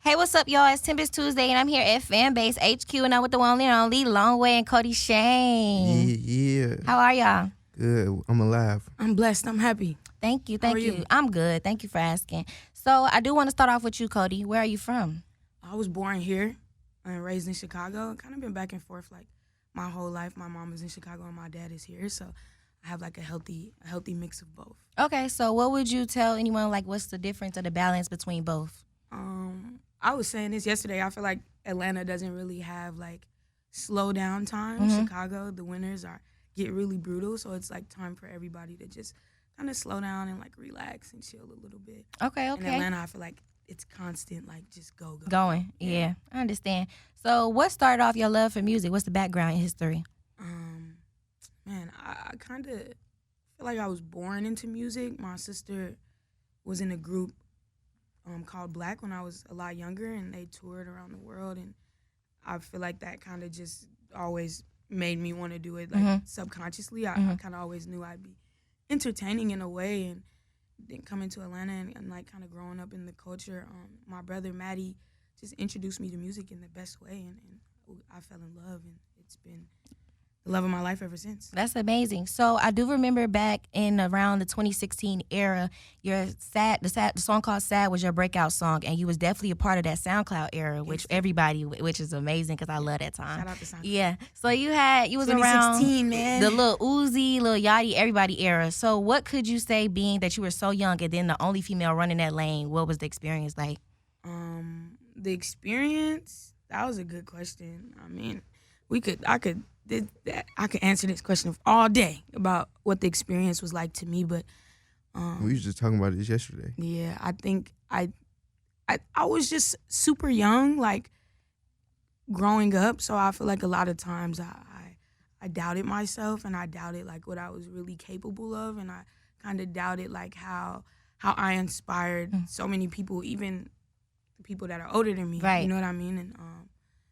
Hey, what's up, y'all? It's Tempest Tuesday, and I'm here at Fanbase HQ, and I'm with the one and only LongWe and Kodie Shane. Yeah. How are y'all? Good. I'm alive. I'm blessed. I'm happy. Thank you. How are you? I'm good. Thank you for asking. So I do want to start off with you, Kodie. Where are you from? I was born here and raised in Chicago. Kind of been back and forth like my whole life. My mom is in Chicago and my dad is here, so I have like a healthy mix of both. Okay, so what would you tell anyone, like, what's the difference or the balance between both? I was saying this yesterday. I feel like Atlanta doesn't really have like slow down time. Chicago, the winters get really brutal, so it's like time for everybody to just kind of slow down and like relax and chill a little bit. Okay. In Atlanta, I feel like it's constant, like just go. Going. Yeah, I understand. So what started off your love for music? What's the background history? Man, I kind of feel like I was born into music. My sister was in a group called Black when I was a lot younger, and they toured around the world, and I feel like that kind of just always made me want to do it, like subconsciously. I kind of always knew I'd be entertaining in a way, and then coming to Atlanta and like kind of growing up in the culture, my brother Matty just introduced me to music in the best way, and I fell in love, and it's been the love of my life ever since. That's amazing. So I do remember back in around the 2016 era, the song called "Sad" was your breakout song, and you was definitely a part of that SoundCloud era, which is amazing because I love that time. Shout out to SoundCloud. Yeah. So you was 2016, around man. the Lil Uzi, Lil Yachty, everybody era. So what could you say, being that you were so young and then the only female running that lane? What was the experience like? The experience, that was a good question. I mean, I could answer this question all day about what the experience was like to me, but We was just talking about this yesterday. yeah, I think I was just super young, like growing up, so I feel like a lot of times I doubted myself, and I doubted like what I was really capable of, and I kind of doubted like how I inspired so many people, even people that are older than me. Right. You know what I mean? And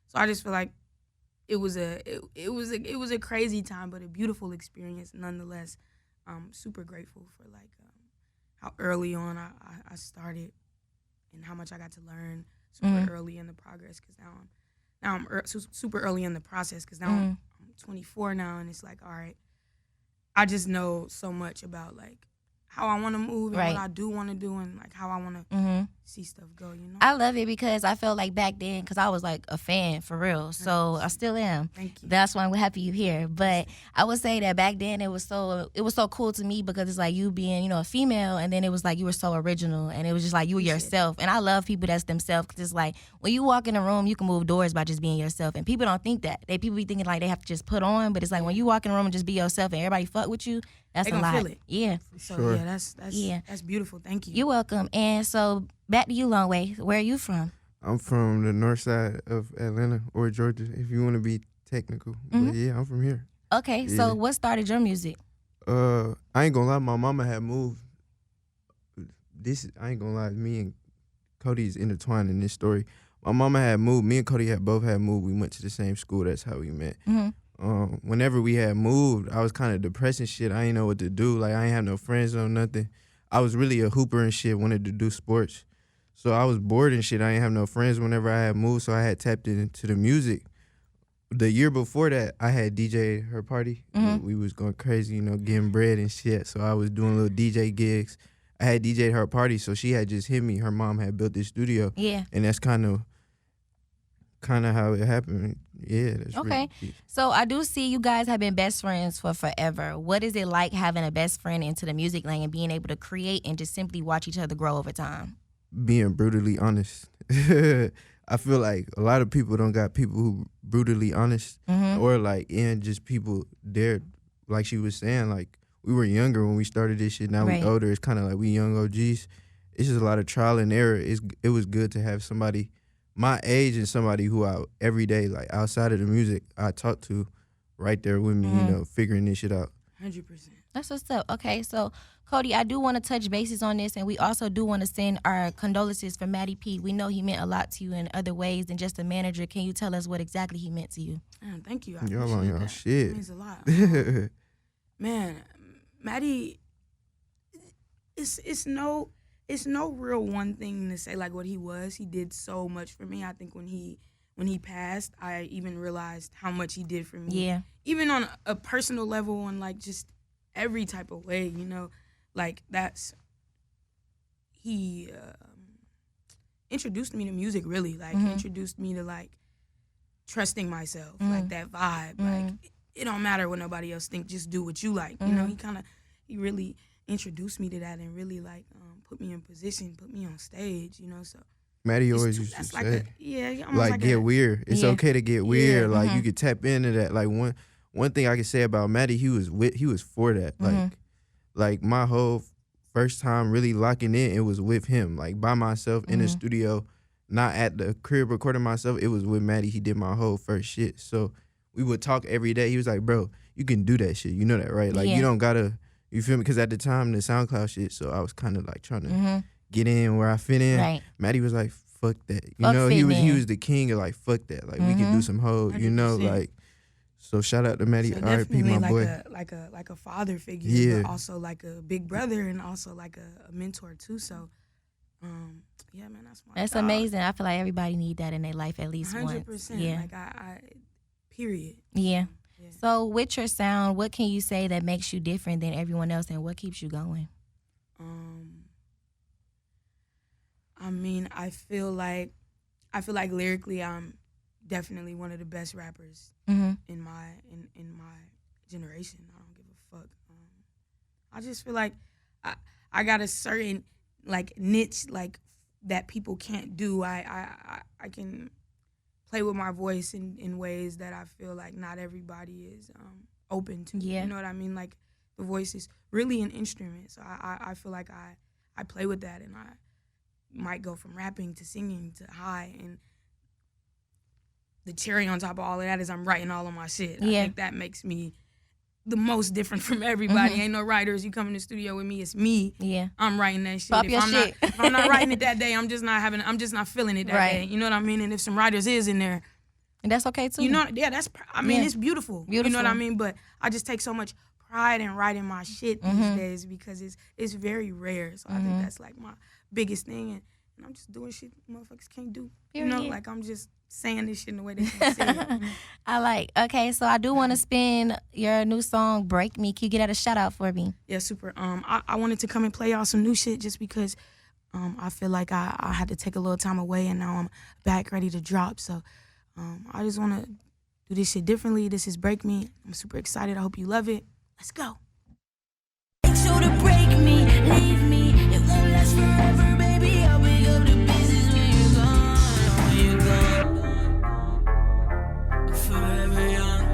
so I just feel like it was a crazy time, but a beautiful experience nonetheless. I'm super grateful for like how early on I started and how much I got to learn super early in the progress, because now I'm super early in the process, because now I'm 24 now, and it's like, all right, I just know so much about like how I want to move and Right. what I do want to do, and like how I want to see stuff go, you know? I love it because I felt like back then, because I was like a fan for real. So I still am. Thank you. That's why I'm happy you're here. But I would say that back then it was so cool to me, because it's like you being, a female, and then it was like you were so original, and it was just like you were yourself. And I love people that's themselves, because it's like when you walk in a room, you can move doors by just being yourself. And people don't think that. People be thinking like they have to just put on, but it's like when you walk in a room and just be yourself and everybody fuck with you, that's They a gonna lot. feel it. Yeah. So Sure. yeah, that's beautiful. Thank you. You're welcome. And so back to you, LongWe. Where are you from? I'm from the north side of Atlanta, or Georgia, if you want to be technical. But yeah, I'm from here. Okay, Yeah. so what started your music? I ain't gonna lie, my mama had moved. I ain't gonna lie, me and Kodie's intertwined in this story. My mama had moved. Me and Kodie both had moved. We went to the same school. That's how we met. Whenever we had moved, I was kind of depressed and shit. I ain't know what to do. Like, I ain't have no friends or nothing. I was really a hooper and shit, wanted to do sports. So I was bored and shit. I ain't have no friends whenever I had moved, so I had tapped into the music. The year before that, I had DJ'd her party. We was going crazy, getting bread and shit. So I was doing little DJ gigs. I had DJ'd her party, so she had just hit me. Her mom had built this studio. Yeah. And that's kind of how it happened. Yeah, that's Okay. really So I do see you guys have been best friends for forever. What is it like having a best friend into the music lane and being able to create and just simply watch each other grow over time? being brutally honest. I feel like a lot of people don't got people who brutally honest, or like, and just people there, like she was saying, like we were younger when we started this shit. Now we older. It's kind of like we young OGs. It's just a lot of trial and error. It was good to have somebody my age and somebody who I every day, like outside of the music, I talk to right there with me, figuring this shit out. 100%. That's what's up. Okay, so Kodie, I do want to touch bases on this, and we also do want to send our condolences for Matty P. We know he meant a lot to you in other ways than just a manager. Can you tell us what exactly he meant to you? Thank you. Y'all on y'all shit. It means a lot. Man, Matty, it's it's no real one thing to say like what he was. He did so much for me. I think when he passed, I even realized how much he did for me. Yeah. Even on a personal level and like just every type of way, you know, like he introduced me to music really, like introduced me to like trusting myself, like that vibe, like it don't matter what nobody else think, just do what you like. You know, he really introduced me to that and really like put me in position, put me on stage, you know. So Matty always used to like say, like get weird. It's okay to get weird. Like you could tap into that. Like one thing I can say about Matty, he was for that. Like my whole first time really locking in, it was with him. Like by myself in the studio, not at the crib recording myself. It was with Matty. He did my whole first shit. So we would talk every day. He was like, bro, you can do that shit. You know that, right? Like you don't gotta. You feel me? Because at the time, the SoundCloud shit, so I was kind of like trying to get in where I fit in. Right. Matty was like, fuck that. You know, he was the king of like, fuck that. Like, we can do some hoes, you know, 100%. Like, so shout out to Matty, so R.I.P. my like boy. Like a father figure, but also like a big brother and also like a mentor too. So, yeah, man, that's dog. Amazing. I feel like everybody need that in their life at least 100%, once. Yeah. Like I period. Yeah. So with your sound, what can you say that makes you different than everyone else, and what keeps you going? I mean, I feel like lyrically, I'm definitely one of the best rappers in my generation. I don't give a fuck. I just feel like I got a certain like niche like that people can't do. I can play with my voice in ways that I feel like not everybody is open to. Yeah. You know what I mean? Like the voice is really an instrument. So I feel like I play with that, and I might go from rapping to singing to high, and the cherry on top of all of that is I'm writing all of my shit. I think that makes me the most different from everybody. Ain't no writers. You come in the studio with me, it's me. Yeah. I'm writing that shit. Pop your shit. If I'm not writing it that day, I'm just not feeling it that day. You know what I mean? And if some writers is in there, and that's okay too. You know, it's beautiful. You know what I mean? But I just take so much pride in writing my shit these days because it's very rare. So I think that's like my biggest thing, and I'm just doing shit motherfuckers can't do. Period. You know, like I'm just saying this shit in the way they can say it. I like. Okay, so I do want to spin your new song, "Break Me." Can you get out a shout out for me? Yeah, super. I wanted to come and play y'all some new shit just because I feel like I had to take a little time away, and now I'm back ready to drop. So I just want to do this shit differently. This is "Break Me." I'm super excited. I hope you love it. Let's go. So to break me, leave me, it won't last forever, baby. I'll pick up the pieces when you're gone. Forever young,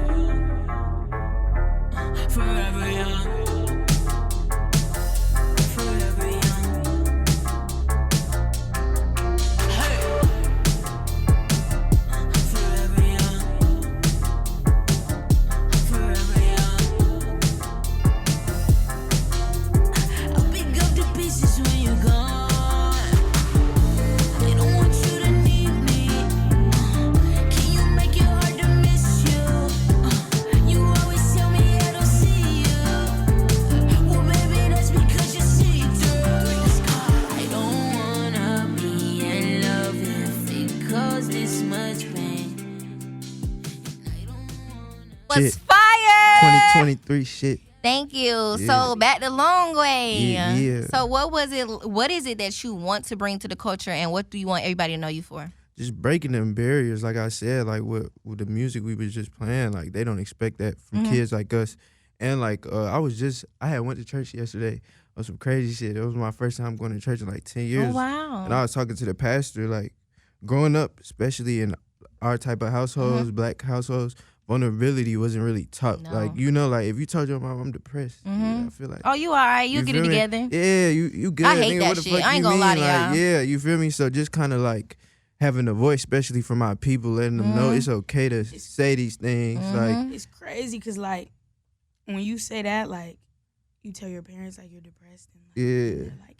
forever young, forever young. Hey, forever young, forever young. I'll pick up the pieces when you're gone. They don't want you to need me. Can you make it hard to miss you? You always tell me I don't see you. Well, baby, that's because you see through. I don't wanna be in love if it caused this much pain. I don't wanna. Was fire. 2023 shit. Thank you. Yeah. So back to LongWe. Yeah. So what is it that you want to bring to the culture, and what do you want everybody to know you for? Just breaking them barriers, like I said, like with the music we was just playing, like they don't expect that from kids like us. And like I had went to church yesterday on some crazy shit. It was my first time going to church in like 10 years. Oh, wow. And I was talking to the pastor, like growing up, especially in our type of households, black households, vulnerability wasn't really taught. No. Like, you know, like if you told your mom I'm depressed, yeah, I feel like, Oh, you all right. You get it feel me? together. Yeah, you good. I hate Nigga, that what the shit. fuck I ain't you gonna lie mean? to Like, y'all. yeah, you feel me? So just kind of like having a voice, especially for my people, letting them know it's okay to say these things. Like, It's crazy because, like, when you say that, like, you tell your parents, like, you're depressed. And, like, yeah. they're like,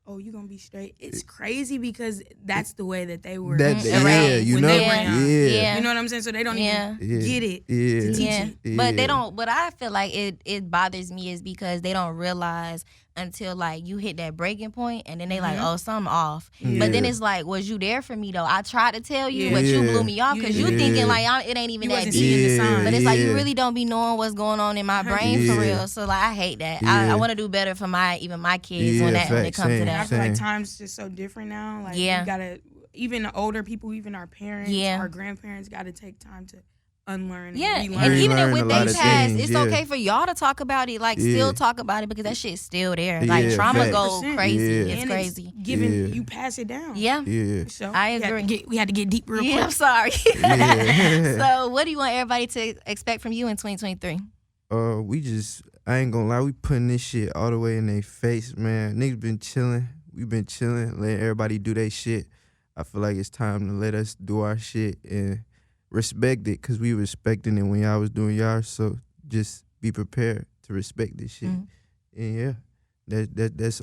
oh, you gonna be straight. It's crazy because that's the way that they were That, raised yeah, you when know? they were young. Yeah. You know what I'm saying? So they don't even get it to teach Yeah. it. But they Yeah. don't. But I feel like it bothers me is because they don't realize until like you hit that breaking point, and then they like, oh, something off. Yeah. But then it's like, was you there for me though? I tried to tell you, but you blew me off because you thinking like it ain't even You that wasn't deep. seeing the signs. But it's like you really don't be knowing what's going on in my brain for real. So like I hate that. I want to do better for my kids when it comes to that. I feel like time's just so different now. Like you gotta, even the older people, even our parents, our grandparents, gotta take time to unlearn and relearn. And even with their past, things, it's okay for y'all to talk about it, like still talk about it because that shit's still there. Like trauma goes crazy. It's crazy. Given you pass it down. Yeah. So I agree. We had to get deep real quick. I'm sorry. So what do you want everybody to expect from you in 2023? I ain't gonna lie, we putting this shit all the way in their face, man. Niggas been chilling. We been chilling, letting everybody do their shit. I feel like it's time to let us do our shit and respect it, because we respecting it when y'all was doing y'all. So just be prepared to respect this shit. And that's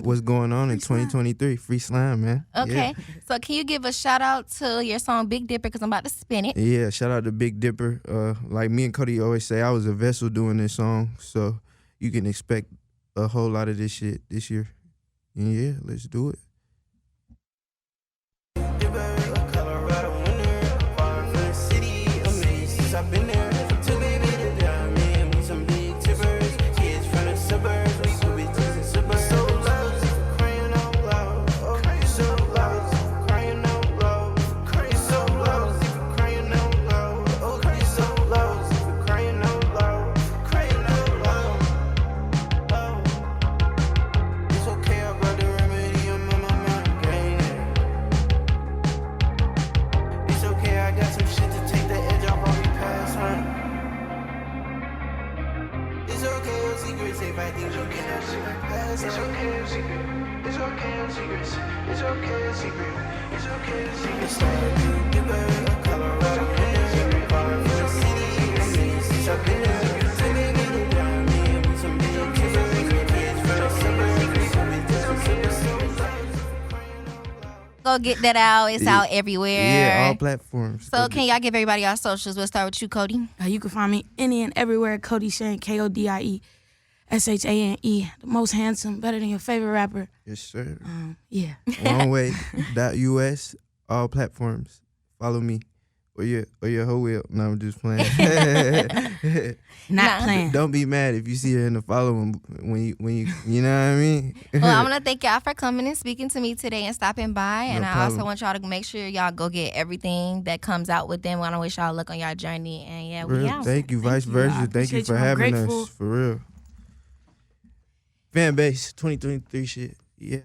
what's going on in 2023. Free slime, man. Okay. So can you give a shout out to your song Big Dipper, because I'm about to spin it? Yeah, shout out to Big Dipper. Like me and Kodie always say, I was a vessel doing this song, so you can expect a whole lot of this shit this year. And yeah, let's do it. Go get that out. It's out everywhere. Yeah, all platforms. So can y'all give everybody our socials? We'll start with you, Kodie. You can find me any and everywhere. Kodie Shane, KODIE SHANE. The most handsome, better than your favorite rapper. Yes, sir. Yeah. OneWay.US, all platforms. Follow me. Or your whole will. No, I'm just playing. Not playing. Don't be mad if you see her in the following when you know what I mean? Well, I want to thank y'all for coming and speaking to me today and stopping by. And I problem. also want y'all to make sure y'all go get everything that comes out with them. I want to wish y'all luck on y'all journey. And yeah, we out. Thank you, vice versa. Thank you for having us. For real. Fan base 2023 shit. Yeah.